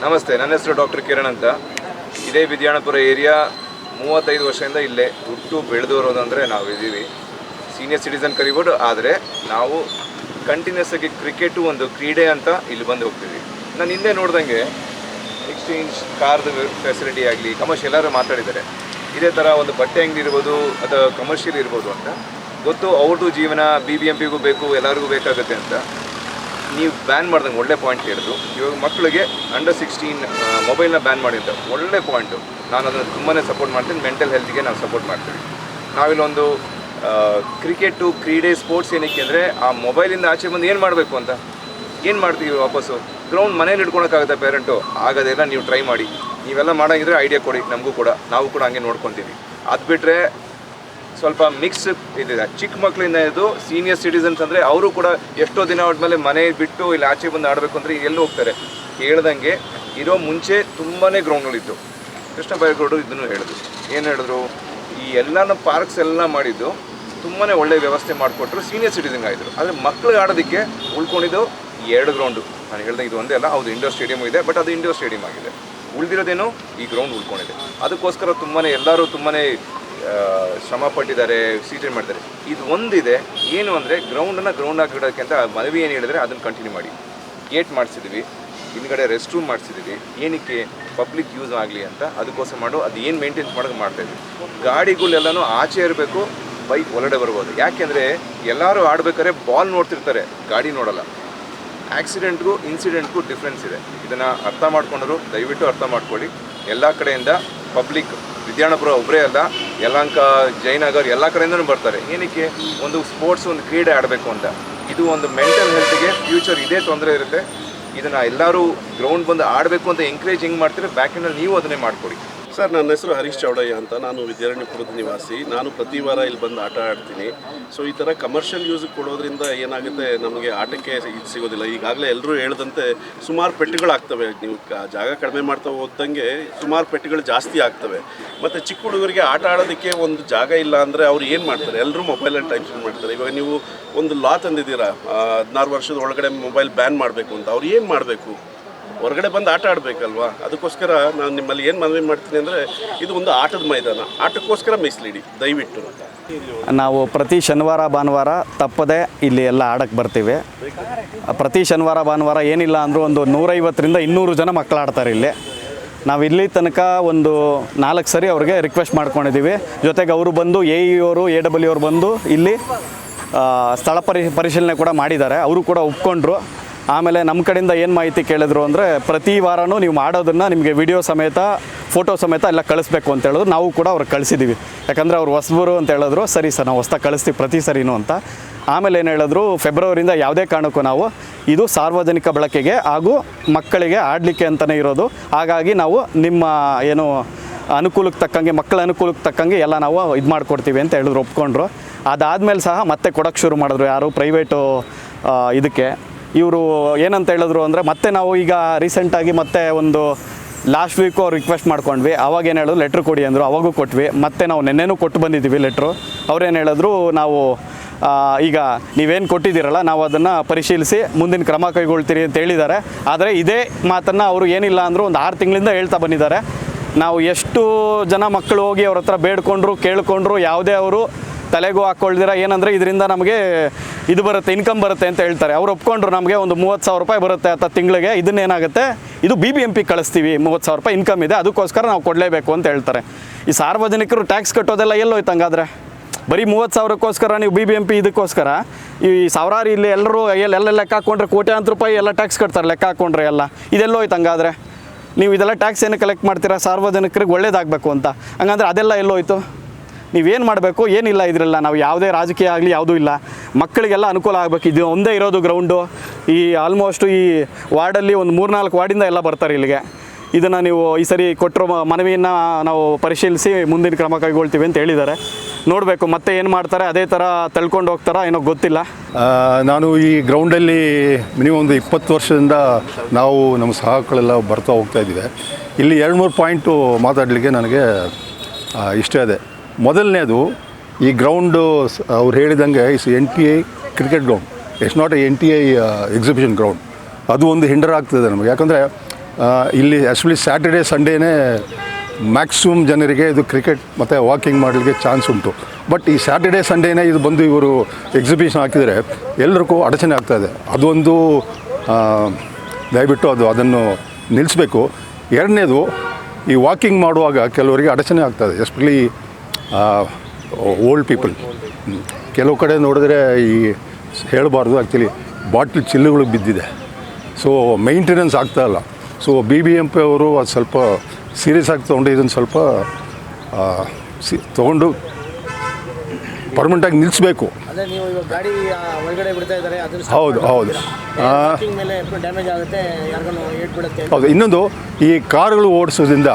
ನಮಸ್ತೆ, ನನ್ನ ಹೆಸರು ಡಾಕ್ಟರ್ ಕಿರಣ್ ಅಂತ. ಇದೇ ವಿದ್ಯಾಣಪುರ ಏರಿಯಾ 35 ವರ್ಷದಿಂದ ಇಲ್ಲೇ ಹುಟ್ಟು ಬೆಳೆದವರು ಅಂದರೆ ನಾವು ಇದ್ದೀವಿ. ಸೀನಿಯರ್ ಸಿಟಿಸನ್ ಕರಿಬೋದು, ಆದರೆ ನಾವು ಕಂಟಿನ್ಯೂಸ್ ಆಗಿ ಕ್ರಿಕೆಟು ಒಂದು ಕ್ರೀಡೆ ಅಂತ ಇಲ್ಲಿ ಬಂದು ಹೋಗ್ತೀವಿ. ನಾನು ಹಿಂದೆ ನೋಡ್ದಂಗೆ ಎಕ್ಸ್ಚೇಂಜ್ ಕಾರ್ದು ಫೆಸಿಲಿಟಿ ಆಗಲಿ, ಕಮರ್ಷಿಯಲ್ ಎಲ್ಲರೂ ಮಾತಾಡಿದ್ದಾರೆ. ಇದೇ ಥರ ಒಂದು ಬಟ್ಟೆ ಅಂಗಡಿ ಇರ್ಬೋದು ಅಥವಾ ಕಮರ್ಷಿಯಲ್ ಇರ್ಬೋದು ಅಂತ ಗೊತ್ತು. ಅವ್ರದ್ದು ಜೀವನ BBMPಗೂ ಬೇಕು, ಎಲ್ಲರಿಗೂ ಬೇಕಾಗುತ್ತೆ ಅಂತ ನೀವು ಬ್ಯಾನ್ ಮಾಡ್ದಂಗೆ ಒಳ್ಳೆ ಪಾಯಿಂಟ್ ಹೇಳಿದ್ರು. ಇವಾಗ ಮಕ್ಕಳಿಗೆ ಅಂಡರ್ 16 ಮೊಬೈಲ್ನ ಬ್ಯಾನ್ ಮಾಡಿ ಅಂತ ಒಳ್ಳೆ ಪಾಯಿಂಟು. ನಾನು ಅದನ್ನು ತುಂಬಾ ಸಪೋರ್ಟ್ ಮಾಡ್ತೀನಿ. ಮೆಂಟಲ್ ಹೆಲ್ತಿಗೆ ನಾವು ಸಪೋರ್ಟ್ ಮಾಡ್ತೀವಿ. ನಾವಿಲ್ಲೊಂದು ಕ್ರಿಕೆಟು ಕ್ರೀಡೆ ಸ್ಪೋರ್ಟ್ಸ್ ಏನಕ್ಕೆ ಅಂದರೆ ಆ ಮೊಬೈಲಿಂದ ಆಚೆ ಬಂದು ಏನು ಮಾಡಬೇಕು ಅಂತ ಏನು ಮಾಡ್ತೀವಿ ವಾಪಸ್ಸು. ಗ್ರೌಂಡ್ ಮನೇಲಿ ಇಟ್ಕೊಳಕ್ಕಾಗುತ್ತೆ ಪೇರೆಂಟು, ಆಗೋದೆಲ್ಲ ನೀವು ಟ್ರೈ ಮಾಡಿ. ನೀವೆಲ್ಲ ಮಾಡೋಂಗಿದ್ರೆ ಐಡಿಯಾ ಕೊಡಿ, ನಮಗೂ ಕೂಡ, ನಾವು ಕೂಡ ಹಂಗೆ ನೋಡ್ಕೊತೀವಿ. ಅದು ಬಿಟ್ಟರೆ ಸ್ವಲ್ಪ ಮಿಕ್ಸ್ ಇದಿದೆ. ಚಿಕ್ಕ ಮಕ್ಕಳಿಂದ ಇದು ಸೀನಿಯರ್ ಸಿಟಿಸನ್ಸ್ ಅಂದರೆ ಅವರು ಕೂಡ ಎಷ್ಟೋ ದಿನ ಆದಮೇಲೆ ಮನೆ ಬಿಟ್ಟು ಇಲ್ಲಿ ಆಚೆ ಬಂದು ಆಡಬೇಕು ಅಂದರೆ ಎಲ್ಲಿ ಹೋಗ್ತಾರೆ. ಹೇಳ್ದಂಗೆ ಇರೋ ಮುಂಚೆ ತುಂಬಾ ಗ್ರೌಂಡ್ಗಳಿತ್ತು. ಕೃಷ್ಣ ಬೈರೇಗೌಡರು ಇದನ್ನು ಹೇಳಿದ್ರು. ಏನು ಹೇಳಿದ್ರು, ಈ ಎಲ್ಲನೂ ಪಾರ್ಕ್ಸ್ ಎಲ್ಲ ಮಾಡಿದ್ದು ತುಂಬಾ ಒಳ್ಳೆ ವ್ಯವಸ್ಥೆ ಮಾಡಿಕೊಟ್ರು, ಸೀನಿಯರ್ ಸಿಟಿಸನ್ ಆಯಿತು. ಆದರೆ ಮಕ್ಕಳಿಗೆ ಆಡೋದಕ್ಕೆ ಉಳ್ಕೊಂಡಿದ್ದು 2 ಗ್ರೌಂಡು. ನಾನು ಹೇಳ್ದಂಗೆ ಇದು ಒಂದೇ ಅಲ್ಲ, ಹೌದು ಇಂಡೋರ್ ಸ್ಟೇಡಿಯಮ್ ಇದೆ, ಬಟ್ ಅದು ಇಂಡೋರ್ ಸ್ಟೇಡಿಯಮ್ ಆಗಿದೆ. ಉಳಿದಿರೋದೇನು ಈ ಗ್ರೌಂಡ್ ಉಳ್ಕೊಂಡಿದೆ. ಅದಕ್ಕೋಸ್ಕರ ಎಲ್ಲರೂ ತುಂಬಾ ಶ್ರಮ ಪಟ್ಟಿದ್ದಾರೆ, ಸೀಟೆಡ್ ಮಾಡಿದ್ದಾರೆ. ಇದು ಒಂದಿದೆ, ಏನು ಅಂದರೆ ಗ್ರೌಂಡನ್ನು ಗ್ರೌಂಡ್ ಆಗಿಡೋಕ್ಕೆ ಅಂತ ಮನವಿ ಏನು ಹೇಳಿದರೆ ಅದನ್ನು ಕಂಟಿನ್ಯೂ ಮಾಡಿ. ಗೇಟ್ ಮಾಡಿಸಿದ್ವಿ, ಹಿಂದ್ಗಡೆ ರೆಸ್ಟ್ ರೂಮ್ ಮಾಡಿಸಿದ್ವಿ. ಏನಕ್ಕೆ ಪಬ್ಲಿಕ್ ಯೂಸ್ ಆಗಲಿ ಅಂತ. ಅದಕ್ಕೋಸ್ಕರ ಅದು ಏನು ಮೇಂಟೈನ್ಸ್ ಮಾಡೋದು ಮಾಡ್ತಾಯಿದ್ವಿ. ಗಾಡಿಗಳೆಲ್ಲನೂ ಆಚೆ ಇರಬೇಕು, ಬೈಕ್ ಒಳಗಡೆ ಬರ್ಬೋದು. ಯಾಕೆಂದರೆ ಎಲ್ಲರೂ ಆಡಬೇಕಾದ್ರೆ ಬಾಲ್ ನೋಡ್ತಿರ್ತಾರೆ, ಗಾಡಿ ನೋಡೋಲ್ಲ. ಆಕ್ಸಿಡೆಂಟ್ಗೂ ಇನ್ಸಿಡೆಂಟ್ಗೂ ಡಿಫ್ರೆನ್ಸ್ ಇದೆ. ಇದನ್ನು ಅರ್ಥ ಮಾಡ್ಕೊಂಡ್ರು ದಯವಿಟ್ಟು ಅರ್ಥ ಮಾಡ್ಕೊಳ್ಳಿ. ಎಲ್ಲ ಕಡೆಯಿಂದ ಪಬ್ಲಿಕ್, ವಿದ್ಯಾಣಪುರ ಒಬ್ಬರೇ ಅಲ್ಲ, ಯಲಹಂಕ, ಜಯನಗರ್ ಎಲ್ಲ ಕಡೆಯಿಂದನೂ ಬರ್ತಾರೆ. ಏನಕ್ಕೆ ಒಂದು ಸ್ಪೋರ್ಟ್ಸ್, ಒಂದು ಕ್ರೀಡೆ ಆಡಬೇಕು ಅಂತ. ಇದು ಒಂದು ಮೆಂಟಲ್ ಹೆಲ್ತ್ಗೆ ಫ್ಯೂಚರ್ ಇದೇ ತೊಂದರೆ ಇರುತ್ತೆ. ಇದನ್ನು ಎಲ್ಲರೂ ಗ್ರೌಂಡ್ ಬಂದು ಆಡಬೇಕು ಅಂತ ಎಂಕರೇಜ್ ಹೆಂಗೆ ಮಾಡ್ತೀರಿ, ಬ್ಯಾಕಿನಲ್ಲಿ ನೀವು ಅದನ್ನೇ ಮಾಡಿಕೊಡಿ. ಸರ್, ನನ್ನ ಹೆಸರು ಹರೀಶ್ ಚೌಡಯ್ಯ ಅಂತ. ನಾನು ವಿದ್ಯಾರಣ್ಯಪುರದ ನಿವಾಸಿ. ನಾನು ಪ್ರತಿ ವಾರ ಇಲ್ಲಿ ಬಂದು ಆಟ ಆಡ್ತೀನಿ. ಸೊ ಈ ಥರ ಕಮರ್ಷಿಯಲ್ ಯೂಸಿಗೆ ಕೊಡೋದ್ರಿಂದ ಏನಾಗುತ್ತೆ, ನಮಗೆ ಆಟಕ್ಕೆ ಇದು ಸಿಗೋದಿಲ್ಲ. ಈಗಾಗಲೇ ಎಲ್ಲರೂ ಹೇಳ್ದಂತೆ ಸುಮಾರು ಪೆಟ್ಟುಗಳಾಗ್ತವೆ. ನೀವು ಜಾಗ ಕಡಿಮೆ ಮಾಡ್ತಾ ಹೋದಂಗೆ ಸುಮಾರು ಪೆಟ್ಟುಗಳು ಜಾಸ್ತಿ ಆಗ್ತವೆ. ಮತ್ತು ಚಿಕ್ಕ ಹುಡುಗರಿಗೆ ಆಟ ಆಡೋದಕ್ಕೆ ಒಂದು ಜಾಗ ಇಲ್ಲ ಅಂದರೆ ಅವ್ರು ಏನು ಮಾಡ್ತಾರೆ, ಎಲ್ಲರೂ ಮೊಬೈಲಲ್ಲಿ ಟೈಮ್ ಸ್ಪೆಂಡ್ ಮಾಡ್ತಾರೆ. ಇವಾಗ ನೀವು ಒಂದು ಲಾ ತಂದಿದ್ದೀರಾ, 16 ವರ್ಷದ ಒಳಗಡೆ ಮೊಬೈಲ್ ಬ್ಯಾನ್ ಮಾಡಬೇಕು ಅಂತ. ಅವ್ರು ಏನು ಮಾಡಬೇಕು, ಹೊರಗಡೆ ಬಂದು ಆಟ ಆಡಬೇಕಲ್ವಾ. ಅದಕ್ಕೋಸ್ಕರ ನಾನು ನಿಮ್ಮಲ್ಲಿ ಏನು ಮನವಿ ಮಾಡ್ತೀನಿ ಅಂದರೆ, ಇದು ಒಂದು ಆಟದ ಮೈದಾನ, ಆಟಕ್ಕೋಸ್ಕರ ಮೀಸಲಿಡಿ ದಯವಿಟ್ಟು. ನಾವು ಪ್ರತಿ ಶನಿವಾರ ಭಾನುವಾರ ತಪ್ಪದೆ ಇಲ್ಲಿ ಎಲ್ಲ ಆಡಕ್ಕೆ ಬರ್ತೀವಿ. ಪ್ರತಿ ಶನಿವಾರ ಭಾನುವಾರ ಏನಿಲ್ಲ ಅಂದರೂ ಒಂದು 150ರಿಂದ 200 ಜನ ಮಕ್ಕಳು ಆಡ್ತಾರೆ ಇಲ್ಲಿ. ನಾವು ಇಲ್ಲಿ ತನಕ ಒಂದು 4 ಸರಿ ಅವ್ರಿಗೆ ರಿಕ್ವೆಸ್ಟ್ ಮಾಡ್ಕೊಂಡಿದ್ದೀವಿ. ಜೊತೆಗೆ ಅವರು ಬಂದು AEಯವರು AW ಅವರು ಬಂದು ಇಲ್ಲಿ ಸ್ಥಳ ಪರಿಶೀಲನೆ ಕೂಡ ಮಾಡಿದ್ದಾರೆ. ಅವರು ಕೂಡ ಒಪ್ಕೊಂಡ್ರು. ಆಮೇಲೆ ನಮ್ಮ ಕಡೆಯಿಂದ ಏನು ಮಾಹಿತಿ ಕೇಳಿದ್ರು ಅಂದರೆ, ಪ್ರತಿ ವಾರನೂ ನೀವು ಮಾಡೋದನ್ನು ನಿಮಗೆ ವಿಡಿಯೋ ಸಮೇತ, ಫೋಟೋ ಸಮೇತ ಎಲ್ಲ ಕಳಿಸ್ಬೇಕು ಅಂತ ಹೇಳಿದ್ರು. ನಾವು ಕೂಡ ಅವ್ರಿಗೆ ಕಳಿಸಿದ್ದೀವಿ. ಯಾಕಂದರೆ ಅವ್ರು ಹೊಸಬರು ಅಂತ ಹೇಳಿದ್ರು. ಸರಿ ಸರ್, ನಾವು ಹೊಸ್ದಾಗಿ ಕಳಿಸ್ತೀವಿ ಪ್ರತಿ ಸರಿನೂ ಅಂತ. ಆಮೇಲೆ ಏನು ಹೇಳಿದ್ರು, ಫೆಬ್ರವರಿಯಿಂದ ಯಾವುದೇ ಕಾರಣಕ್ಕೂ ನಾವು ಇದು ಸಾರ್ವಜನಿಕ ಬಳಕೆಗೆ ಹಾಗೂ ಮಕ್ಕಳಿಗೆ ಆಡಲಿಕ್ಕೆ ಅಂತಲೇ ಇರೋದು. ಹಾಗಾಗಿ ನಾವು ನಿಮ್ಮ ಏನು ಅನುಕೂಲಕ್ಕೆ ತಕ್ಕಂಗೆ, ಮಕ್ಕಳ ಅನುಕೂಲಕ್ಕೆ ತಕ್ಕಂಗೆ ಎಲ್ಲ ನಾವು ಇದು ಮಾಡಿಕೊಡ್ತೀವಿ ಅಂತ ಹೇಳಿದ್ರು, ಒಪ್ಕೊಂಡ್ರು. ಅದಾದಮೇಲೆ ಸಹ ಮತ್ತೆ ಕೊಡೋಕ್ಕೆ ಶುರು ಮಾಡಿದ್ರು ಯಾರು ಪ್ರೈವೇಟು ಇದಕ್ಕೆ. ಇವರು ಏನಂತ ಹೇಳಿದ್ರು ಅಂದರೆ, ಮತ್ತೆ ನಾವು ಈಗ ರೀಸೆಂಟಾಗಿ ಮತ್ತೆ ಒಂದು ಲಾಸ್ಟ್ ವೀಕು ಅವ್ರು ರಿಕ್ವೆಸ್ಟ್ ಮಾಡ್ಕೊಂಡ್ವಿ. ಅವಾಗ ಏನು ಹೇಳಿದ್ರು, ಲೆಟ್ರ್ ಕೊಡಿ ಅಂದರು. ಅವಾಗೂ ಕೊಟ್ವಿ. ಮತ್ತೆ ನಾವು ನೆನ್ನೆನೂ ಕೊಟ್ಟು ಬಂದಿದ್ದೀವಿ ಲೆಟ್ರು. ಅವ್ರೇನು ಹೇಳಿದ್ರು, ನಾವು ಈಗ ನೀವೇನು ಕೊಟ್ಟಿದ್ದೀರಲ್ಲ, ನಾವು ಅದನ್ನು ಪರಿಶೀಲಿಸಿ ಮುಂದಿನ ಕ್ರಮ ಕೈಗೊಳ್ತೀರಿ ಅಂತ ಹೇಳಿದ್ದಾರೆ. ಆದರೆ ಇದೇ ಮಾತನ್ನು ಅವರು ಏನಿಲ್ಲ ಅಂದರೂ ಒಂದು 6 ತಿಂಗಳಿಂದ ಹೇಳ್ತಾ ಬಂದಿದ್ದಾರೆ. ನಾವು ಎಷ್ಟು ಜನ ಮಕ್ಕಳು ಹೋಗಿ ಅವ್ರ ಹತ್ರ ಬೇಡ್ಕೊಂಡ್ರು, ಕೇಳ್ಕೊಂಡ್ರು, ಯಾವುದೇ ಅವರು ತಲೆಗೂ ಹಾಕ್ಕೊಳ್ದಿರ ಏನಂದರೆ ಇದರಿಂದ ನಮಗೆ ಇದು ಬರುತ್ತೆ, ಇನ್ಕಮ್ ಬರುತ್ತೆ ಅಂತ ಹೇಳ್ತಾರೆ. ಅವ್ರು ಒಪ್ಕೊಂಡ್ರು, ನಮಗೆ ಒಂದು 30,000 ರೂಪಾಯಿ ಬರುತ್ತೆ ಅಂತ ತಿಂಗಳಿಗೆ. ಇದನ್ನೇನಾಗುತ್ತೆ, ಇದು BBMP ಕಳಿಸ್ತೀವಿ, 30,000 ರೂಪಾಯಿ ಇನ್ಕಮ್ ಇದೆ, ಅದಕ್ಕೋಸ್ಕರ ನಾವು ಕೊಡಲೇಬೇಕು ಅಂತ ಹೇಳ್ತಾರೆ. ಈ ಸಾರ್ವಜನಿಕರು ಟ್ಯಾಕ್ಸ್ ಕಟ್ಟೋದೆಲ್ಲ ಎಲ್ಲೋಯ್ತು ಹಂಗಾದ್ರೆ? ಬರೀ 30,000ಕ್ಕೋಸ್ಕರ ನೀವು BBMP ಇದಕ್ಕೋಸ್ಕರ ಈ ಸಾವಿರಾರು ಇಲ್ಲಿ ಎಲ್ಲರೂ ಎಲ್ಲ ಲೆಕ್ಕ ಹಾಕ್ಕೊಂಡ್ರೆ ಕೋಟ್ಯಾಂತರ ರೂಪಾಯಿ ಎಲ್ಲ ಟ್ಯಾಕ್ಸ್ ಕಟ್ತಾರೆ ಲೆಕ್ಕ ಹಾಕ್ಕೊಂಡ್ರೆ ಎಲ್ಲ. ಇದೆಲ್ಲೋಯ್ತು ಹಂಗಾದ್ರೆ? ನೀವು ಇದೆಲ್ಲ ಟ್ಯಾಕ್ಸ್ ಏನು ಕಲೆಕ್ಟ್ ಮಾಡ್ತೀರಾ ಸಾರ್ವಜನಿಕರಿಗೆ ಒಳ್ಳೇದಾಗಬೇಕು ಅಂತ. ಹಂಗಂದ್ರೆ ಅದೆಲ್ಲ ಎಲ್ಲೋಯ್ತು? ನೀವೇನು ಮಾಡಬೇಕು, ಏನಿಲ್ಲ ಇದರಲ್ಲ. ನಾವು ಯಾವುದೇ ರಾಜಕೀಯ ಆಗಲಿ ಯಾವುದೂ ಇಲ್ಲ, ಮಕ್ಕಳಿಗೆಲ್ಲ ಅನುಕೂಲ ಆಗಬೇಕು. ಇದು ಒಂದೇ ಇರೋದು ಗ್ರೌಂಡು. ಈ ಆಲ್ಮೋಸ್ಟು ಈ ವಾರ್ಡಲ್ಲಿ ಒಂದು 3-4 ವಾರ್ಡಿಂದ ಎಲ್ಲ ಬರ್ತಾರೆ ಇಲ್ಲಿಗೆ. ಇದನ್ನು ನೀವು ಈ ಸರಿ ಕೊಟ್ಟಿರೋ ಮನವಿಯನ್ನು ನಾವು ಪರಿಶೀಲಿಸಿ ಮುಂದಿನ ಕ್ರಮ ಕೈಗೊಳ್ತೀವಿ ಅಂತ ಹೇಳಿದ್ದಾರೆ. ನೋಡಬೇಕು ಮತ್ತೆ ಏನು ಮಾಡ್ತಾರೆ, ಅದೇ ಥರ ತಳ್ಕೊಂಡು ಹೋಗ್ತಾರಾ ಏನೋ ಗೊತ್ತಿಲ್ಲ. ನಾನು ಈ ಗ್ರೌಂಡಲ್ಲಿ ಮಿನಿಮಮ್ ಒಂದು 20 ವರ್ಷದಿಂದ ನಾವು ನಮ್ಮ ಸಹಕಳೆಲ್ಲ ಬರ್ತಾ ಹೋಗ್ತಾ ಇದ್ದೀವಿ. ಇಲ್ಲಿ 2-3 ಪಾಯಿಂಟು ಮಾತಾಡಲಿಕ್ಕೆ ನನಗೆ ಇಷ್ಟ ಇದೆ. ಮೊದಲನೇದು, ಈ ಗ್ರೌಂಡು ಅವ್ರು ಹೇಳಿದಂಗೆ is NTA cricket ground, it's not A NTA exhibition ground. ಅದು ಒಂದು ಹಿಂಡರ್ ಆಗ್ತದೆ ನಮಗೆ. ಯಾಕಂದರೆ ಇಲ್ಲಿ ಎಸ್ಪೆಷಲಿ ಸ್ಯಾಟರ್ಡೇ ಸಂಡೇನೇ ಮ್ಯಾಕ್ಸಿಮಮ್ ಜನರಿಗೆ ಇದು ಕ್ರಿಕೆಟ್ ಮತ್ತು ವಾಕಿಂಗ್ ಮಾಡಲಿಕ್ಕೆ ಚಾನ್ಸ್ ಉಂಟು. ಬಟ್ ಈ ಸ್ಯಾಟರ್ಡೇ ಸಂಡೇನೇ ಇದು ಬಂದು ಇವರು ಎಕ್ಸಿಬಿಷನ್ ಹಾಕಿದರೆ ಎಲ್ಲರಿಗೂ ಅಡಚಣೆ ಆಗ್ತಾಯಿದೆ. ಅದೊಂದು ದಯವಿಟ್ಟು ಅದನ್ನು ನಿಲ್ಲಿಸಬೇಕು. ಎರಡನೇದು, ಈ ವಾಕಿಂಗ್ ಮಾಡುವಾಗ ಕೆಲವರಿಗೆ ಅಡಚಣೆ ಆಗ್ತದೆ, ಎಸ್ಪೆಷಲಿ ಓಲ್ಡ್ ಪೀಪಲ್. ಕೆಲವು ಕಡೆ ನೋಡಿದ್ರೆ ಈ ಹೇಳಬಾರ್ದು, ಆ್ಯಕ್ಚುಲಿ ಬಾಟ್ಲ್ ಚಿಲ್ಲುಗಳು ಬಿದ್ದಿದೆ. ಸೊ ಮೇಂಟೆನೆನ್ಸ್ ಆಗ್ತಾಯಿಲ್ಲ. ಸೊ BBMP ಅವರು ಅದು ಸ್ವಲ್ಪ ಸೀರಿಯಸ್ ಆಗಿ ತೊಗೊಂಡು ಇದನ್ನು ಸ್ವಲ್ಪ ತೊಗೊಂಡು ಪರ್ಮನೆಂಟಾಗಿ ನಿಲ್ಲಿಸಬೇಕು. ಹೌದು ಹೌದು ಹೌದು. ಇನ್ನೊಂದು, ಈ ಕಾರುಗಳು ಓಡಿಸೋದ್ರಿಂದ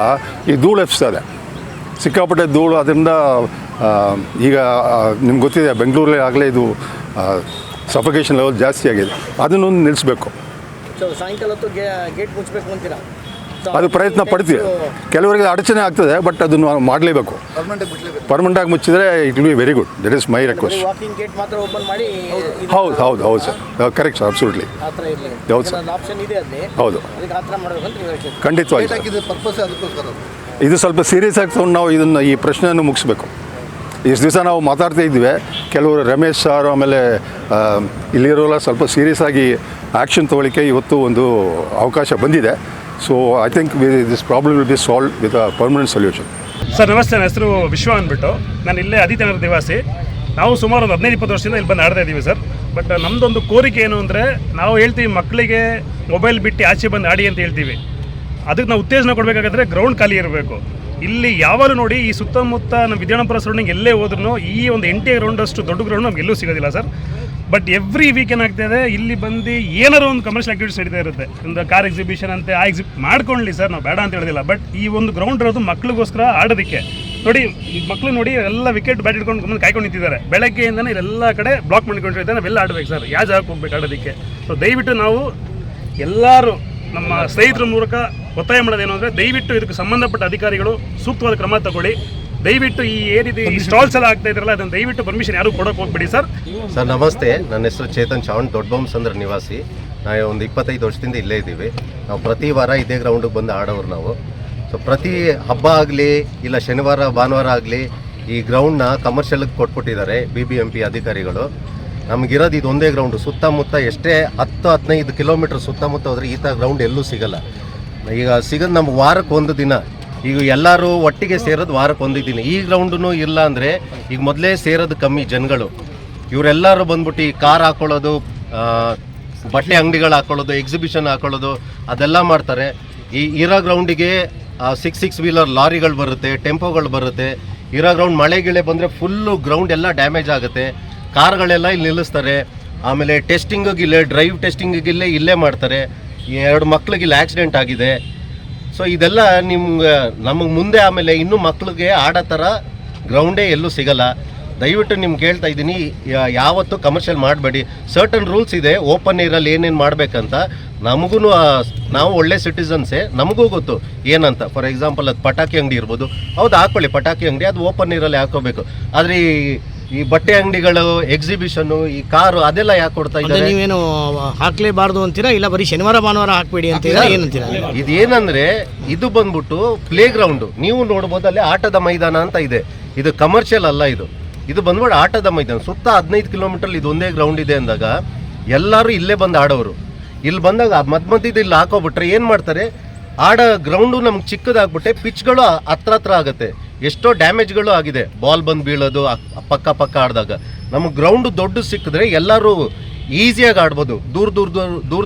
ಈ ಧೂಳು ಎಪ್ಸ್ತದೆ, ಸಿಕ್ಕಾಪಟ್ಟೆ ಧೂಳು. ಅದರಿಂದ ಈಗ ನಿಮ್ಗೆ ಗೊತ್ತಿದೆ, ಬೆಂಗಳೂರಲ್ಲಿ ಆಗಲೇ ಇದು ಸಫಿಕೇಷನ್ ಲೆವೆಲ್ ಜಾಸ್ತಿ ಆಗಿದೆ. ಅದನ್ನು ನಿಲ್ಲಿಸಬೇಕು. ಸಾಯಂಕಾಲ ಹೊತ್ತು ಗೇಟ್ ಮುಚ್ಚಬೇಕು ಅಂತೀರಾ? ಅದು ಪ್ರಯತ್ನ ಪಡ್ತೀವಿ. ಕೆಲವರಿಗೆ ಅಡಚಣೆ ಆಗ್ತದೆ, ಬಟ್ ಅದನ್ನು ಮಾಡಲೇಬೇಕು. ಪರ್ಮನೆಂಟಾಗಿ ಮುಚ್ಚಿದರೆ it will be very good. That is my request. Walking gate ಮಾತ್ರ ಓಪನ್ ಮಾಡಿ. ಹೌದು ಹೌದು ಹೌದು ಸರ್, ಕರೆಕ್ಟ್ ಸರ್, ಅಬ್ಸಲ್ಯೂಟ್ಲಿ. ಹೌದು ಸರ್, ಆಪ್ಷನ್ ಇದೆ ಅಲ್ಲಿ. ಹೌದು, ಅದಕ್ಕೆ ಆ ಥರ ಮಾಡಬೇಕಂತ ನೀವು ಹೇಳ್ತೀವಿ. ಖಂಡಿತವಾಗಿ. ಇದು ಸ್ವಲ್ಪ ಸೀರಿಯಸ್ ಆಗಿ ತೊಗೊಂಡು ನಾವು ಇದನ್ನು, ಈ ಪ್ರಶ್ನೆಯನ್ನು ಮುಗಿಸ್ಬೇಕು. ಇಷ್ಟು ದಿವಸ ನಾವು ಮಾತಾಡ್ತಾ ಇದ್ವಿ, ಕೆಲವರು ರಮೇಶ್ ಸರ್ ಆಮೇಲೆ ಇಲ್ಲಿರೋಲ್ಲ ಸ್ವಲ್ಪ ಸೀರಿಯಸ್ ಆಗಿ ಆ್ಯಕ್ಷನ್ ತೊಗೊಳ್ಳಿಕ್ಕೆ ಇವತ್ತು ಒಂದು ಅವಕಾಶ ಬಂದಿದೆ. So I think this problem will be solve with a permanent solution. Sir ನಮಸ್ತೆ, ನನ್ನ ಹೆಸರು ವಿಶ್ವ ಅಂದ್ಬಿಟ್ಟು. ನಾನು ಇಲ್ಲೇ ಆದಿತ್ಯನಗರ ನಿವಾಸಿ. ನಾವು ಸುಮಾರು ಒಂದು 15-20 ವರ್ಷದಿಂದ ಇಲ್ಲಿ ಬಂದು ಆಡ್ತಾ ಇದ್ದೀವಿ ಸರ್. ಬಟ್ ನಮ್ಮದೊಂದು ಕೋರಿಕೆ ಏನು ಅಂದರೆ, ನಾವು ಹೇಳ್ತೀವಿ ಮಕ್ಕಳಿಗೆ ಮೊಬೈಲ್ ಬಿಟ್ಟು ಆಚೆ ಬಂದು ಆಡಿ ಅಂತ ಹೇಳ್ತೀವಿ. ಅದಕ್ಕೆ ನಾವು ಉತ್ತೇಜನ ಕೊಡಬೇಕಾದ್ರೆ ಗ್ರೌಂಡ್ ಖಾಲಿ ಇರಬೇಕು. ಇಲ್ಲಿ ಯಾವಾಗಲೂ ನೋಡಿ, ಈ ಸುತ್ತಮುತ್ತ ನಮ್ಮ ವಿದ್ಯಾನಪುರ ಸರೌಂಡಿಂಗ್ ಎಲ್ಲೇ ಹೋದ್ರೂ ಈ ಒಂದು ಎಂಟಿ ಗ್ರೌಂಡಷ್ಟು ದೊಡ್ಡ ಗ್ರೌಂಡ್ ನಮ್ಗೆ ಎಲ್ಲೂ ಸಿಗೋದಿಲ್ಲ ಸರ್. ಬಟ್ ಎವ್ರಿ ವೀಕ್ ಏನಾಗ್ತಾಯಿದೆ, ಇಲ್ಲಿ ಬಂದು ಏನಾರು ಒಂದು ಕಮರ್ಷಿಯಲ್ ಆಕ್ಟಿವಿಟೀಸ್ ನಡೀತಾ ಇರುತ್ತೆ. ಒಂದು ಕಾರ್ ಎಕ್ಸಿಬಿಷನ್ ಅಂತೆ, ಆ ಮಾಡ್ಕೊಳ್ಳಿ ಸರ್, ನಾವು ಬೇಡ ಅಂತ ಹೇಳೋದಿಲ್ಲ. ಬಟ್ ಈ ಒಂದು ಗ್ರೌಂಡ್ ಇರೋದು ಮಕ್ಳಿಗೋಸ್ಕರ ಆಡೋದಕ್ಕೆ. ನೋಡಿ, ಈ ಮಕ್ಕಳು ನೋಡಿ ಎಲ್ಲ ವಿಕೆಟ್ ಬ್ಯಾಟ್ ಇಟ್ಕೊಂಡು ಮುಂದೆ ಕಾಯ್ಕೊಂಡು ನಿಂತಿದ್ದಾರೆ. ಬೆಳಗ್ಗೆಯಿಂದನೇ ಇದೆಲ್ಲ ಕಡೆ ಬ್ಲಾಕ್ ಮಾಡ್ಕೊಂಡಿರ್ತಾರೆ. ನಾವೆಲ್ಲ ಆಡ್ಬೇಕು ಸರ್, ಯಾವ ಜಾಗಕ್ಕೆ ಹೋಗ್ಬೇಕು ಆಡೋದಕ್ಕೆ. ಸೊ ದಯವಿಟ್ಟು ನಾವು ಎಲ್ಲರೂ ನಮ್ಮ ಸ್ನೇಹಿತರ ಮೂಲಕ ಒತ್ತಾಯ ಮಾಡೋದೇನು ಅಂದರೆ, ದಯವಿಟ್ಟು ಇದಕ್ಕೆ ಸಂಬಂಧಪಟ್ಟ ಅಧಿಕಾರಿಗಳು ಸೂಕ್ತವಾದ ಕ್ರಮ ತಗೊಳ್ಳಿ. ದಯವಿಟ್ಟು ಈ ಏನಿದೆ ಈ ಸ್ಟಾಲ್ಸ್ ಎಲ್ಲ ಆಗ್ತಾ ಇದ್ರಲ್ಲ, ಅದನ್ನು ದಯವಿಟ್ಟು ಪರ್ಮಿಷನ್ ಯಾರು ಕೊಡೋಕೆ ಹೋಗ್ಬಿಡಿ ಸರ್. ಸರ್ ನಮಸ್ತೆ, ನನ್ನ ಹೆಸರು ಚೇತನ್ ಚವಾಣ್, ದೊಡ್ಡಬೊಮ್ಮಸಂದ್ರ ನಿವಾಸಿ. ನಾವು ಒಂದು 25 ವರ್ಷದಿಂದ ಇಲ್ಲೇ ಇದ್ದೀವಿ. ನಾವು ಪ್ರತಿ ವಾರ ಇದೇ ಗ್ರೌಂಡಿಗೆ ಬಂದು ಆಡೋರು ನಾವು. ಸೊ ಪ್ರತಿ ಹಬ್ಬ ಆಗಲಿ ಇಲ್ಲ ಶನಿವಾರ ಭಾನುವಾರ ಆಗಲಿ ಈ ಗ್ರೌಂಡ್ನ ಕಮರ್ಷಿಯಲ್ಗೆ ಕೊಟ್ಬಿಟ್ಟಿದ್ದಾರೆ BBMP ಅಧಿಕಾರಿಗಳು. ನಮಗಿರೋದು ಇದು ಒಂದೇ ಗ್ರೌಂಡು. ಸುತ್ತಮುತ್ತ ಎಷ್ಟೇ 10-15 ಕಿಲೋಮೀಟ್ರ್ ಸುತ್ತಮುತ್ತ ಹೋದರೆ ಈ ಥರ ಗ್ರೌಂಡ್ ಎಲ್ಲೂ ಸಿಗೋಲ್ಲ. ಈಗ ಸಿಗೋದು ನಮ್ಗೆ ವಾರಕ್ಕೆ ಒಂದು ದಿನ. ಈಗ ಎಲ್ಲರೂ ಒಟ್ಟಿಗೆ ಸೇರೋದು ವಾರಕ್ಕೆ ಒಂದು ದಿನ. ಈ ಗ್ರೌಂಡೂ ಇಲ್ಲ ಅಂದರೆ ಈಗ ಮೊದಲೇ ಸೇರೋದು ಕಮ್ಮಿ ಜನಗಳು. ಇವರೆಲ್ಲರೂ ಬಂದ್ಬಿಟ್ಟು ಈ ಕಾರ್ ಹಾಕ್ಕೊಳ್ಳೋದು, ಬಟ್ಟೆ ಅಂಗಡಿಗಳು ಹಾಕ್ಕೊಳ್ಳೋದು, ಎಕ್ಸಿಬಿಷನ್ ಹಾಕ್ಕೊಳ್ಳೋದು ಅದೆಲ್ಲ ಮಾಡ್ತಾರೆ. ಈ ಇರೋ ಗ್ರೌಂಡಿಗೆ 6 ವೀಲರ್ ಲಾರಿಗಳು ಬರುತ್ತೆ, ಟೆಂಪೋಗಳು ಬರುತ್ತೆ. ಇರೋ ಗ್ರೌಂಡ್ ಮಳೆ ಗಿಳೆ ಬಂದರೆ ಫುಲ್ಲು ಗ್ರೌಂಡ್ ಎಲ್ಲ ಡ್ಯಾಮೇಜ್ ಆಗುತ್ತೆ. ಕಾರ್ಗಳೆಲ್ಲ ಇಲ್ಲಿ ನಿಲ್ಲಿಸ್ತಾರೆ. ಆಮೇಲೆ ಟೆಸ್ಟಿಂಗಿಗಿಲ್ಲೇ, ಡ್ರೈವ್ ಟೆಸ್ಟಿಂಗಿಗಿಲ್ಲೇ ಇಲ್ಲೇ ಮಾಡ್ತಾರೆ. 2 ಮಕ್ಳಿಗೆ ಇಲ್ಲಿ ಆಕ್ಸಿಡೆಂಟ್ ಆಗಿದೆ. ಸೊ ಇದೆಲ್ಲ ನಮಗೆ ಮುಂದೆ ಆಮೇಲೆ ಇನ್ನೂ ಮಕ್ಳಿಗೆ ಆಡೋ ಥರ ಗ್ರೌಂಡೇ ಎಲ್ಲೂ ಸಿಗಲ್ಲ. ದಯವಿಟ್ಟು ನಿಮ್ಗೆ ಕೇಳ್ತಾ ಇದ್ದೀನಿ, ಯಾವತ್ತೂ ಕಮರ್ಷಿಯಲ್ ಮಾಡಬೇಡಿ. ಸರ್ಟನ್ ರೂಲ್ಸ್ ಇದೆ ಓಪನ್ ಏರಲ್ಲಿ ಏನೇನು ಮಾಡಬೇಕಂತ. ನಮಗೂ ನಾವು ಒಳ್ಳೆ ಸಿಟಿಸನ್ಸೇ, ನಮಗೂ ಗೊತ್ತು ಏನಂತ. ಫಾರ್ ಎಕ್ಸಾಂಪಲ್ ಅದು ಪಟಾಕಿ ಅಂಗಡಿ ಇರ್ಬೋದು, ಹೌದು ಹಾಕ್ಕೊಳ್ಳಿ ಪಟಾಕಿ ಅಂಗಡಿ, ಅದು ಓಪನ್ ಏರಲ್ಲಿ ಹಾಕೋಬೇಕು. ಆದರೆ ಈ ಬಟ್ಟೆ ಅಂಗಡಿಗಳು, ಎಕ್ಸಿಬಿಷನ್ನು, ಈ ಕಾರು ಅದೆಲ್ಲ ಯಾಕೆ ಕೊಡ್ತಾ ಇದ್ದಾರೆ? ನೀವೇನು ಹಾಕ್ಲೇಬಾರ್ದು ಅಂತೀರಾ, ಇಲ್ಲ ಬರೀ ಶನಿವಾರ ಭಾನುವಾರ ಹಾಕ್ಬೇಡಿ ಅಂತೀರಾ, ಏನಂತೀರಾ? ಇದೇನಂದ್ರೆ ಇದು ಬಂದ್ಬಿಟ್ಟು ಪ್ಲೇ ಗ್ರೌಂಡು. ನೀವು ನೋಡ್ಬೋದು ಅಲ್ಲಿ ಆಟದ ಮೈದಾನ ಅಂತ ಇದೆ. ಇದು ಕಮರ್ಷಿಯಲ್ ಅಲ್ಲ, ಇದು ಬಂದ್ಬಿಟ್ಟು ಆಟದ ಮೈದಾನ. ಸುತ್ತ 15 ಕಿಲೋಮೀಟರ್ ಇದು ಒಂದೇ ಗ್ರೌಂಡ್ ಇದೆ ಅಂದಾಗ ಎಲ್ಲರೂ ಇಲ್ಲೇ ಬಂದು ಆಡೋರು. ಇಲ್ಲಿ ಬಂದಾಗ ಮಧ್ಯದ ಇಲ್ಲಿ ಹಾಕೋಬಿಟ್ರೆ ಏನು ಮಾಡ್ತಾರೆ, ಆಡೋ ಗ್ರೌಂಡು ನಮ್ಗೆ ಚಿಕ್ಕದಾಗ್ಬಿಟ್ಟೆ, ಪಿಚ್ಗಳು ಹತ್ರ ಆಗುತ್ತೆ. ಎಷ್ಟೋ ಡ್ಯಾಮೇಜ್ಗಳು ಆಗಿದೆ, ಬಾಲ್ ಬಂದು ಬೀಳೋದು ಪಕ್ಕ ಆಡಿದಾಗ. ನಮಗೆ ಗ್ರೌಂಡು ದೊಡ್ಡ ಸಿಕ್ಕಿದ್ರೆ ಎಲ್ಲರೂ ಈಸಿಯಾಗಿ ಆಡ್ಬೋದು,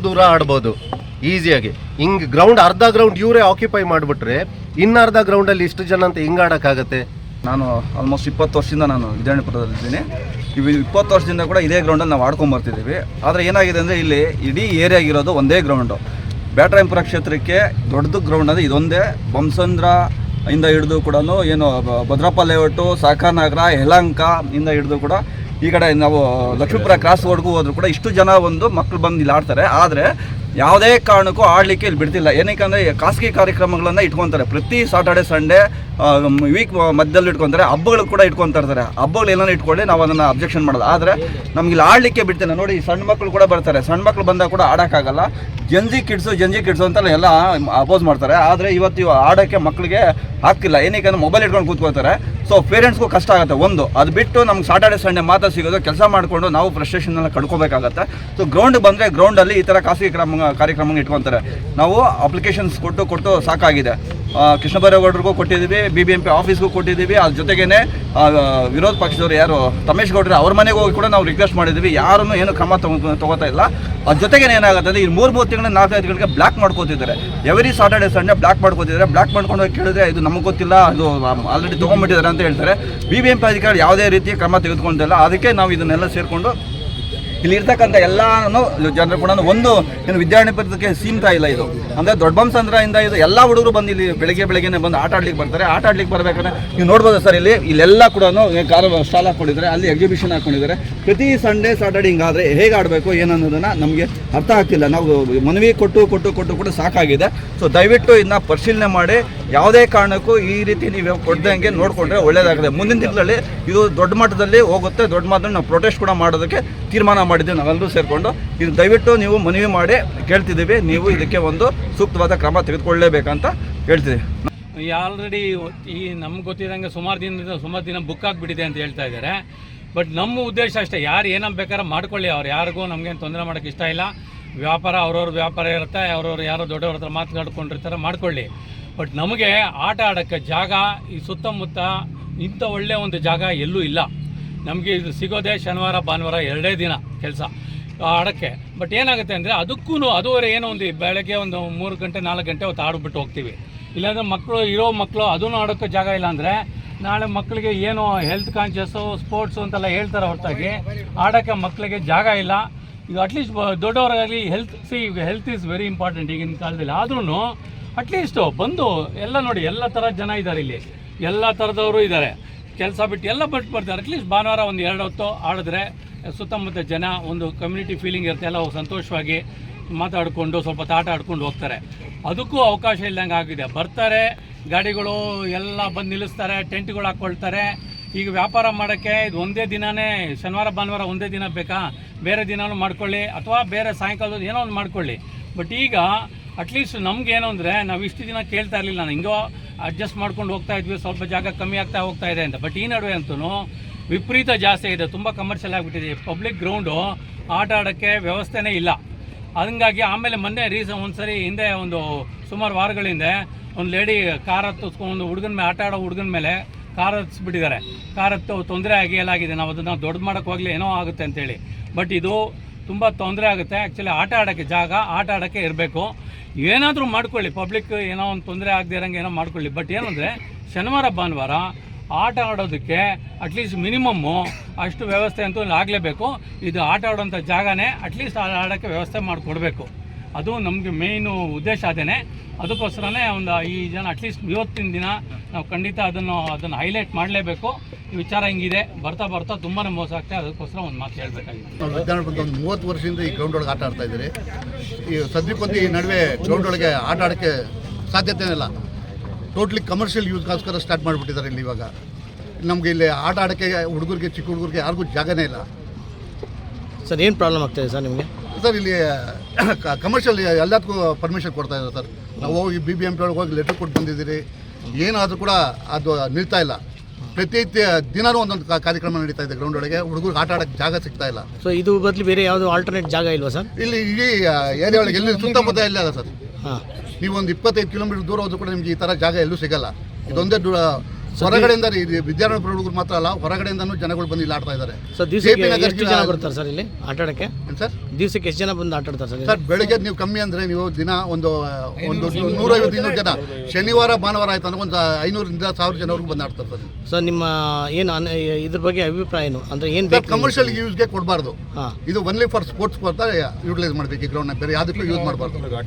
ದೂರ ಆಡ್ಬೋದು ಈಸಿಯಾಗಿ. ಹಿಂಗೆ ಗ್ರೌಂಡ್ ಅರ್ಧ ಗ್ರೌಂಡ್ ಇವರೇ ಆಕ್ಯುಪೈ ಮಾಡಿಬಿಟ್ರೆ ಇನ್ನರ್ಧ ಗ್ರೌಂಡಲ್ಲಿ ಇಷ್ಟು ಜನ ಅಂತ ಹಿಂಗೆ ಆಡೋಕ್ಕಾಗತ್ತೆ? ನಾನು ಆಲ್ಮೋಸ್ಟ್ 20 ವರ್ಷದಿಂದ ನಾನು ವಿದ್ಯಾರಣ್ಯಪುರದಲ್ಲಿದ್ದೀನಿ. 20 ವರ್ಷದಿಂದ ಕೂಡ ಇದೇ ಗ್ರೌಂಡಲ್ಲಿ ನಾವು ಆಡ್ಕೊಂಬರ್ತಿದ್ದೀವಿ. ಆದರೆ ಏನಾಗಿದೆ ಅಂದರೆ, ಇಲ್ಲಿ ಇಡೀ ಏರಿಯಾಗಿರೋದು ಒಂದೇ ಗ್ರೌಂಡು. ಬ್ಯಾಟರಾಯನಪುರ ಕ್ಷೇತ್ರಕ್ಕೆ ದೊಡ್ಡದು ಗ್ರೌಂಡ್ ಅಂದರೆ ಇದೊಂದೇ. ಬೊಮ್ಮಸಂದ್ರ ಇಂದ ಹಿಡಿದು ಕೂಡ ಏನು ಭದ್ರಪ್ಪ ಲೇಔಟು, ಸಹಕಾರ ನಗರ, ಯಲಹಂಕ ಇಂದ ಹಿಡಿದು ಕೂಡ ಈ ಕಡೆ ನಾವು ಲಕ್ಷ್ಮೀಪುರ ಕ್ರಾಸ್ ರೋಡ್ಗೂ ಹೋದ್ರು ಕೂಡ ಇಷ್ಟು ಜನ ಮಕ್ಕಳು ಬಂದು ಇಲ್ಲಿ ಆಡ್ತಾರೆ. ಆದರೆ ಯಾವುದೇ ಕಾರಣಕ್ಕೂ ಆಡಲಿಕ್ಕೆ ಇಲ್ಲಿ ಬಿಡ್ತಿಲ್ಲ. ಏನಕ್ಕೆ ಅಂದರೆ ಖಾಸಗಿ ಕಾರ್ಯಕ್ರಮಗಳನ್ನು ಇಟ್ಕೊತಾರೆ. ಪ್ರತಿ ಸಾಟರ್ಡೆ ಸಂಡೇ ವೀಕ್ ಮಧ್ಯದಲ್ಲಿ ಇಟ್ಕೊತಾರೆ, ಹಬ್ಬಗಳು ಕೂಡ ಇಟ್ಕೊತಾ ಇರ್ತಾರೆ. ಹಬ್ಬಗಳು ಏನಾರು ಇಟ್ಕೊಳ್ಳಿ, ನಾವು ಅದನ್ನು ಅಬ್ಜೆಕ್ಷನ್ ಮಾಡೋದು. ಆದರೆ ನಮ್ಗೆ ಇಲ್ಲಿ ಆಡಲಿಕ್ಕೆ ಬಿಡ್ತೇನೆ ನೋಡಿ, ಸಣ್ಣ ಮಕ್ಕಳು ಕೂಡ ಬರ್ತಾರೆ. ಸಣ್ಣ ಮಕ್ಕಳು ಬಂದಾಗ ಕೂಡ ಆಡೋಕ್ಕಾಗಲ್ಲ. ಜಂಜಿ ಕಿಡ್ಸು ಅಂತೆಲ್ಲ ಎಲ್ಲ ಅಪೋಸ್ ಮಾಡ್ತಾರೆ. ಆದರೆ ಇವತ್ತು ಆಡೋಕ್ಕೆ ಮಕ್ಕಳಿಗೆ ಆಗ್ತಿಲ್ಲ. ಏನಕ್ಕೆ ಮೊಬೈಲ್ ಇಟ್ಕೊಂಡು ಕೂತ್ಕೊಳ್ತಾರೆ. ಸೊ ಪೇರೆಂಟ್ಸ್ಗೂ ಕಷ್ಟ ಆಗುತ್ತೆ. ಒಂದು ಅದು ಬಿಟ್ಟು ನಮ್ಗೆ ಸಾಟರ್ಡೆ ಸಂಡೇ ಮಾತ್ರ ಸಿಗೋದು, ಕೆಲಸ ಮಾಡಿಕೊಂಡು ನಾವು ಫ್ರಸ್ಟ್ರೇಷನ್ ಎಲ್ಲ ಕಡ್ಕೋಬೇಕಾಗತ್ತೆ. ಸೊ ಗ್ರೌಂಡ್ ಬಂದರೆ ಗ್ರೌಂಡಲ್ಲಿ ಈ ಥರ ಖಾಸಗಿ ಕಾರ್ಯಕ್ರಮ ಇಟ್ಕೊತಾರೆ. ನಾವು ಅಪ್ಲಿಕೇಶನ್ಸ್ ಕೊಟ್ಟು ಸಾಕಾಗಿದೆ. ಕೃಷ್ಣ ಬೈರೇಗೌಡರಿಗೂ ಕೊಟ್ಟಿದ್ದೀವಿ, BBMP ಆಫೀಸ್ಗೂ ಕೊಟ್ಟಿದ್ದೀವಿ. ಅದ್ರ ಜೊತೆಗೇನೆ ವಿರೋಧ ಪಕ್ಷದವರು ಯಾರು ತಮೇಶ್ ಗೌಡ್ರೆ ಅವ್ರ ಮನೆಗೆ ಹೋಗಿ ಕೂಡ ನಾವು ರಿಕ್ವೆಸ್ಟ್ ಮಾಡಿದ್ದೀವಿ. ಯಾರನ್ನು ಏನು ಕ್ರಮ ತಗೋತಾ ಇಲ್ಲ. ಅದ್ರ ಜೊತೆಗೇನೆ ಏನಾಗುತ್ತೆ ಅಂದರೆ ಈ 3 ತಿಂಗಳು 4 ತಿಂಗಳಿಗೆ ಬ್ಲಾಕ್ ಮಾಡ್ಕೋತಿದ್ದಾರೆ. ಎವ್ರಿ ಸಾಟರ್ಡೆ ಸಂಡೇ ಬ್ಲಾಕ್ ಮಾಡ್ಕೋತಿದ್ದಾರೆ. ಬ್ಲಾಕ್ ಮಾಡ್ಕೊಂಡು ಹೋಗಿ ಕೇಳಿದ್ರೆ ಇದು ನಮಗೆ ಗೊತ್ತಿಲ್ಲ, ಅದು ಆಲ್ರೆಡಿ ತೊಗೊಂಡ್ಬಿಟ್ಟಿದ್ದಾರೆ ಅಂತ ಹೇಳ್ತಾರೆ. BBMP ಅಧಿಕಾರಿ ಯಾವುದೇ ರೀತಿ ಕ್ರಮ ತೆಗೆದುಕೊಂಡಿಲ್ಲ. ಅದಕ್ಕೆ ನಾವು ಇದನ್ನೆಲ್ಲ ಸೇರಿಕೊಂಡು ಇಲ್ಲಿ ಇರ್ತಕ್ಕಂಥ ಎಲ್ಲನೂ ಜನರು ಕೂಡ ಒಂದು ಏನು ವಿದ್ಯಾರ್ಥಿ ಸೀಮಿತ ಇಲ್ಲ. ಇದು ಅಂದರೆ ದೊಡ್ಡಬೊಮ್ಮಸಂದ್ರದಿಂದ ಇದು ಎಲ್ಲ ಹುಡುಗರು ಬಂದು ಇಲ್ಲಿ ಬೆಳಗ್ಗೆನೇ ಬಂದು ಆಟ ಆಡ್ಲಿಕ್ಕೆ ಬರ್ತಾರೆ. ಆಟ ಆಡ್ಲಿಕ್ಕೆ ಬರ್ಬೇಕಾದ್ರೆ ನೀವು ನೋಡ್ಬೋದು ಸರ್, ಇಲ್ಲೆಲ್ಲ ಕೂಡ ಸ್ಟಾಲ್ ಹಾಕ್ಕೊಂಡಿದ್ದಾರೆ, ಅಲ್ಲಿ ಎಕ್ಸಿಬಿಷನ್ ಹಾಕ್ಕೊಂಡಿದ್ದಾರೆ. ಪ್ರತಿ ಸಂಡೇ ಸಾಟರ್ಡೆ ಹಿಂಗಾದರೆ ಹೇಗೆ ಆಡಬೇಕು ಏನನ್ನೋದನ್ನು ನಮಗೆ ಅರ್ಥ ಆಗ್ತಿಲ್ಲ. ನಾವು ಮನವಿ ಕೊಟ್ಟು ಕೂಡ ಸಾಕಾಗಿದೆ. ಸೊ ದಯವಿಟ್ಟು ಇದನ್ನ ಪರಿಶೀಲನೆ ಮಾಡಿ ಯಾವುದೇ ಕಾರಣಕ್ಕೂ ಈ ರೀತಿ ನೀವು ಕೊಡ್ದಂಗೆ ನೋಡಿಕೊಂಡ್ರೆ ಒಳ್ಳೆಯದಾಗಿದೆ. ಮುಂದಿನ ದಿನಗಳಲ್ಲಿ ಇದು ದೊಡ್ಡ ಮಟ್ಟದಲ್ಲಿ ಹೋಗುತ್ತೆ. ದೊಡ್ಡ ಮಟ್ಟದಲ್ಲಿ ನಾವು ಪ್ರೊಟೆಸ್ಟ್ ಕೂಡ ಮಾಡೋದಕ್ಕೆ ತೀರ್ಮಾನ ಮಾಡಿದ್ದೀವಿ ನಾವೆಲ್ಲರೂ ಸೇರಿಕೊಂಡು. ಇದು ದಯವಿಟ್ಟು ನೀವು ಮನವಿ ಮಾಡಿ ಕೇಳ್ತಿದ್ದೀವಿ, ನೀವು ಇದಕ್ಕೆ ಒಂದು ಸೂಕ್ತವಾದ ಕ್ರಮ ತೆಗೆದುಕೊಳ್ಳಲೇಬೇಕಂತ ಹೇಳ್ತಿದ್ದೀವಿ. ಆಲ್ರೆಡಿ ಈ ನಮ್ಗೆ ಗೊತ್ತಿದ್ದಂಗೆ ಸುಮಾರು ದಿನ ಬುಕ್ ಆಗಿಬಿಟ್ಟಿದೆ ಅಂತ ಹೇಳ್ತಾ ಇದ್ದಾರೆ. ಬಟ್ ನಮ್ಮ ಉದ್ದೇಶ ಅಷ್ಟೇ, ಯಾರು ಏನೋ ಬೇಕಾದ್ರೆ ಮಾಡ್ಕೊಳ್ಳಿ, ಅವ್ರು ಯಾರಿಗೂ ನಮಗೇನು ತೊಂದರೆ ಮಾಡೋಕ್ಕೆ ಇಷ್ಟ ಇಲ್ಲ. ವ್ಯಾಪಾರ ಅವ್ರವ್ರ ವ್ಯಾಪಾರ ಇರುತ್ತೆ, ಅವ್ರವ್ರು ಯಾರೋ ದೊಡ್ಡವ್ರ ಹತ್ರ ಮಾತನಾಡ್ಕೊಂಡಿರ್ತಾರೆ, ಮಾಡ್ಕೊಳ್ಳಿ. ಬಟ್ ನಮಗೆ ಆಟ ಆಡೋಕ್ಕೆ ಜಾಗ ಈ ಸುತ್ತಮುತ್ತ ಇಂಥ ಒಳ್ಳೆಯ ಒಂದು ಜಾಗ ಎಲ್ಲೂ ಇಲ್ಲ. ನಮಗೆ ಇದು ಸಿಗೋದೇ ಶನಿವಾರ ಭಾನುವಾರ 2 ದಿನ ಕೆಲಸ ಆಡೋಕ್ಕೆ. ಬಟ್ ಏನಾಗುತ್ತೆ ಅಂದರೆ ಅದುವರೆ ಏನೋ ಒಂದು ಬೆಳಗ್ಗೆ ಒಂದು 3 ಗಂಟೆ 4 ಗಂಟೆ ಹೊತ್ತು ಆಡ್ಬಿಟ್ಟು ಹೋಗ್ತೀವಿ. ಇಲ್ಲಾಂದರೆ ಮಕ್ಕಳು ಅದನ್ನು ಆಡೋಕ್ಕೆ ಜಾಗ ಇಲ್ಲ ಅಂದರೆ ನಾಳೆ ಮಕ್ಕಳಿಗೆ ಏನೋ ಹೆಲ್ತ್ ಕಾನ್ಷಿಯಸ್ಸು ಸ್ಪೋರ್ಟ್ಸು ಅಂತೆಲ್ಲ ಹೇಳ್ತಾರೆ ಹೊರತಾಗಿ ಆಡೋಕ್ಕೆ ಮಕ್ಕಳಿಗೆ ಜಾಗ ಇಲ್ಲ. ಈಗ ಅಟ್ಲೀಸ್ಟ್ ದೊಡ್ಡವರಾಗಲಿ ಹೆಲ್ತ್ ಈಸ್ ವೆರಿ ಇಂಪಾರ್ಟೆಂಟ್ ಈಗಿನ ಕಾಲದಲ್ಲಿ. ಆದ್ರೂ ಅಟ್ಲೀಸ್ಟು ಬಂದು ಎಲ್ಲ ನೋಡಿ, ಎಲ್ಲ ಥರ ಜನ ಇದ್ದಾರೆ ಇಲ್ಲಿ, ಎಲ್ಲ ಥರದವರು ಇದ್ದಾರೆ. ಕೆಲಸ ಬಿಟ್ಟು ಎಲ್ಲ ಬರ್ತಾರೆ. ಅಟ್ಲೀಸ್ಟ್ ಭಾನುವಾರ ಒಂದು 2 ಹೊತ್ತು ಆಡಿದ್ರೆ ಸುತ್ತಮುತ್ತ ಜನ ಒಂದು ಕಮ್ಯುನಿಟಿ ಫೀಲಿಂಗ್ ಇರುತ್ತೆ. ಎಲ್ಲ ಸಂತೋಷವಾಗಿ ಮಾತಾಡಿಕೊಂಡು ಸ್ವಲ್ಪ ಆಟ ಆಡ್ಕೊಂಡು ಹೋಗ್ತಾರೆ. ಅದಕ್ಕೂ ಅವಕಾಶ ಇಲ್ಲದಂಗೆ ಆಗಿದೆ. ಬರ್ತಾರೆ ಗಾಡಿಗಳು ಎಲ್ಲ ಬಂದು ನಿಲ್ಲಿಸ್ತಾರೆ, ಟೆಂಟ್ಗಳು ಹಾಕ್ಕೊಳ್ತಾರೆ. ಈಗ ವ್ಯಾಪಾರ ಮಾಡೋಕ್ಕೆ ಇದು ಒಂದೇ ದಿನವೇ, ಶನಿವಾರ ಭಾನುವಾರ ಒಂದೇ ದಿನ ಬೇಕಾ? ಬೇರೆ ದಿನವೂ ಮಾಡ್ಕೊಳ್ಳಿ, ಅಥವಾ ಬೇರೆ ಸಾಯಂಕಾಲದ ಏನೋ ಒಂದು ಮಾಡ್ಕೊಳ್ಳಿ. ಬಟ್ ಈಗ ಅಟ್ಲೀಸ್ಟ್ ನಮಗೇನು ಅಂದರೆ ನಾವು ಇಷ್ಟು ದಿನ ಕೇಳ್ತಾ ಇರಲಿಲ್ಲ, ನಾನು ಹಿಂಗೋ ಅಡ್ಜಸ್ಟ್ ಮಾಡ್ಕೊಂಡು ಹೋಗ್ತಾ ಇದ್ವಿ, ಸ್ವಲ್ಪ ಜಾಗ ಕಮ್ಮಿ ಆಗ್ತಾ ಹೋಗ್ತಾ ಇದೆ ಅಂತ. ಬಟ್ ಈ ನಡುವೆ ಅಂತೂ ವಿಪರೀತ ಜಾಸ್ತಿ ಇದೆ, ತುಂಬ ಕಮರ್ಷಿಯಲ್ ಆಗಿಬಿಟ್ಟಿದೆ. ಪಬ್ಲಿಕ್ ಗ್ರೌಂಡು ಆಟ ಆಡೋಕ್ಕೆ ವ್ಯವಸ್ಥೆನೇ ಇಲ್ಲ. ಹಂಗಾಗಿ ಆಮೇಲೆ ಮೊನ್ನೆ ಒಂದ್ಸರಿ ಹಿಂದೆ ಒಂದು ಸುಮಾರು ವಾರಗಳ ಹಿಂದೆ ಒಂದು ಲೇಡಿ ಕಾರ್ ಹತ್ತಿಸ್ಕೊಂಡು ಹುಡುಗನ ಮೇಲೆ ಆಟ ಆಡೋ ಹುಡುಗನ ಮೇಲೆ ಕಾರ್ ಹತ್ತಿಸ್ಬಿಟ್ಟಿದ್ದಾರೆ. ಕಾರ್ ಹತ್ತು ತೊಂದರೆ ಆಗಿ ಎಲ್ಲಾಗಿದೆ. ನಾವು ಅದನ್ನು ದೊಡ್ಡ ಮಾಡೋಕ್ಕೆ ಹೋಗಲಿ ಏನೋ ಆಗುತ್ತೆ ಅಂತೇಳಿ. ಬಟ್ ಇದು ತುಂಬ ತೊಂದರೆ ಆಗುತ್ತೆ. ಆ್ಯಕ್ಚುಲಿ ಆಟ ಆಡೋಕ್ಕೆ ಜಾಗ, ಆಟ ಆಡೋಕ್ಕೆ ಇರಬೇಕು. ಏನಾದರೂ ಮಾಡ್ಕೊಳ್ಳಿ, ಪಬ್ಲಿಕ್ ಏನೋ ಒಂದು ತೊಂದರೆ ಆಗದೆ ಇರೋಂಗೆ ಏನೋ ಮಾಡ್ಕೊಳ್ಳಿ. ಬಟ್ ಏನಂದರೆ ಶನಿವಾರ ಭಾನುವಾರ ಆಟ ಆಡೋದಕ್ಕೆ ಅಟ್ಲೀಸ್ಟ್ ಮಿನಿಮಮ್ಮು ಅಷ್ಟು ವ್ಯವಸ್ಥೆ ಅಂತೂ ಆಗಲೇಬೇಕು. ಇದು ಆಟ ಆಡೋಂಥ ಜಾಗನೇ ಅಟ್ಲೀಸ್ಟ್ ಆಡೋಕ್ಕೆ ವ್ಯವಸ್ಥೆ ಮಾಡಿಕೊಡ್ಬೇಕು. ಅದು ನಮಗೆ ಮೇಯ್ನು ಉದ್ದೇಶ ಅದೇನೆ. ಅದಕ್ಕೋಸ್ಕರನೇ ಈ ಜನ ಅಟ್ಲೀಸ್ಟ್ ಇವತ್ತಿನ ದಿನ ನಾವು ಖಂಡಿತ ಅದನ್ನು ಹೈಲೈಟ್ ಮಾಡಲೇಬೇಕು. ಈ ವಿಚಾರ ಹಿಂಗಿದೆ, ಬರ್ತಾ ತುಂಬಾ ಮೋಸ ಆಗ್ತದೆ. ಅದಕ್ಕೋಸ್ಕರ ಒಂದು ಮಾತು ಹೇಳಬೇಕಾಗಿತ್ತು. ನಾವು ವಿಜ್ಞಾನ ಬಂದು ಒಂದು 30 ವರ್ಷದಿಂದ ಈ ಗ್ರೌಂಡ್ ಒಳಗೆ ಆಟ ಆಡ್ತಾ ಇದ್ದೀರಿ. ಈ ಸದ್ಯಕ್ಕೊಂದು ಈ ನಡುವೆ ಗ್ರೌಂಡ್ ಒಳಗೆ ಆಟ ಆಡೋಕ್ಕೆ ಸಾಧ್ಯತೆನೇ ಇಲ್ಲ. ಟೋಟ್ಲಿ ಕಮರ್ಷಿಯಲ್ ಯೂಸ್ಗೋಸ್ಕರ ಸ್ಟಾರ್ಟ್ ಮಾಡಿಬಿಟ್ಟಿದ್ದಾರೆ ಇಲ್ಲಿ. ಇವಾಗ ನಮಗೆ ಇಲ್ಲಿ ಆಟ ಆಡೋಕ್ಕೆ ಹುಡುಗರಿಗೆ, ಚಿಕ್ಕ ಹುಡುಗರಿಗೆ ಯಾರಿಗೂ ಜಾಗನೇ ಇಲ್ಲ. ಸರ್ ಏನು ಪ್ರಾಬ್ಲಮ್ ಆಗ್ತಾಯಿದೆ ಸರ್ ನಿಮಗೆ? ಸರ್ ಇಲ್ಲಿ ಕಮರ್ಷಿಯಲ್ ಎಲ್ಲದಕ್ಕೂ ಪರ್ಮಿಷನ್ ಕೊಡ್ತಾ ಇದ್ದಾರೆ ಸರ್. ನಾವು ಹೋಗಿ BBMP ಒಳಗೆ ಹೋಗಿ ಲೆಟ್ರ್ ಕೊಟ್ಟು ಬಂದಿದ್ದೀರಿ. ಏನಾದರೂ ಕೂಡ ಅದು ನಿಲ್ತಾ ಇಲ್ಲ. ಪ್ರತಿ ದಿನವೂ ಒಂದೊಂದು ಕಾರ್ಯಕ್ರಮ ನಡೀತಾ ಇದೆ ಗ್ರೌಂಡ್ ಒಳಗೆ. ಹುಡುಗರಿಗೆ ಆಟ ಆಡೋಕ್ಕೆ ಜಾಗ ಸಿಗ್ತಾ ಇಲ್ಲ. ಸೊ ಇದು ಬದಲು ಬೇರೆ ಯಾವುದು ಆಲ್ಟರ್ನೇಟ್ ಜಾಗ ಇಲ್ವಾ ಸರ್? ಇಲ್ಲಿ ಇಡೀ ಏರಿಯಾ ಒಳಗೆ ಎಲ್ಲಿ ಸುತ್ತಮುತ್ತ ಇಲ್ಲ ಅಲ್ಲ ಸರ್. ಹಾಂ, ನೀವು ಒಂದು 25 ಕಿಲೋಮೀಟರ್ ದೂರ ಹೋದ್ರೂ ಕೂಡ ನಿಮಗೆ ಈ ಥರ ಜಾಗ ಎಲ್ಲೂ ಸಿಗಲ್ಲ. ಇದೊಂದೇ ಹೊರಗಡೆಯಿಂದ ವಿದ್ಯಾರ್ಥಿ ಹುಡುಗರು ಮಾತ್ರ ಅಲ್ಲ, ಹೊರಗಡೆಯಿಂದನೂ ಜನಗಳು ಬಂದು ಇಲ್ಲಿ ಆಡ್ತಾ ಇದ್ದಾರೆ. ಸರ್ ದಿವಸಕ್ಕೆ ಎಷ್ಟು ಜನ ಬರ್ತಾರೆ ಸರ್ ಇಲ್ಲಿ ಆಟ ಆಡೋಕ್ಕೆ? ಸರ್ ದಿವಸಕ್ಕೆ ಎಷ್ಟು ಜನ ಬಂದು ಆಟ ಆಡ್ತಾರೆ ಸರ್? ಸರ್ ಬೆಳಗ್ಗೆ ನೀವು ಕಮ್ಮಿ ಅಂದರೆ ನೀವು ದಿನ ಒಂದು 150-200 ಜನ. ಶನಿವಾರ ಭಾನುವಾರ ಆಯ್ತು ಅಂದ್ರೆ ಒಂದು 500ರಿಂದ 1000 ಜನವರೆಗೂ ಬಂದು ಆಡ್ತಾರೆ ಸರ್. ಸರ್ ನಿಮ್ಮ ಏನು ಇದ್ರ ಬಗ್ಗೆ ಅಭಿಪ್ರಾಯ ಏನು ಅಂದರೆ ಏನು ಬೇಕು? ಕಮರ್ಷಿಯಲ್ ಯೂಸ್ಗೆ ಕೊಡಬಾರ್ದು. ಹಾಂ, ಇದು ಒನ್ಲಿ ಫಾರ್ ಸ್ಪೋರ್ಟ್ಸ್ ಅಂತ ಯೂಟಿಲೈಸ್ ಮಾಡಬೇಕು ಈ ಗ್ರೌಂಡ್ನ. ಬೇರೆ ಯಾವುದಕ್ಕೂ ಯೂಸ್ ಮಾಡಬಾರ್ದು.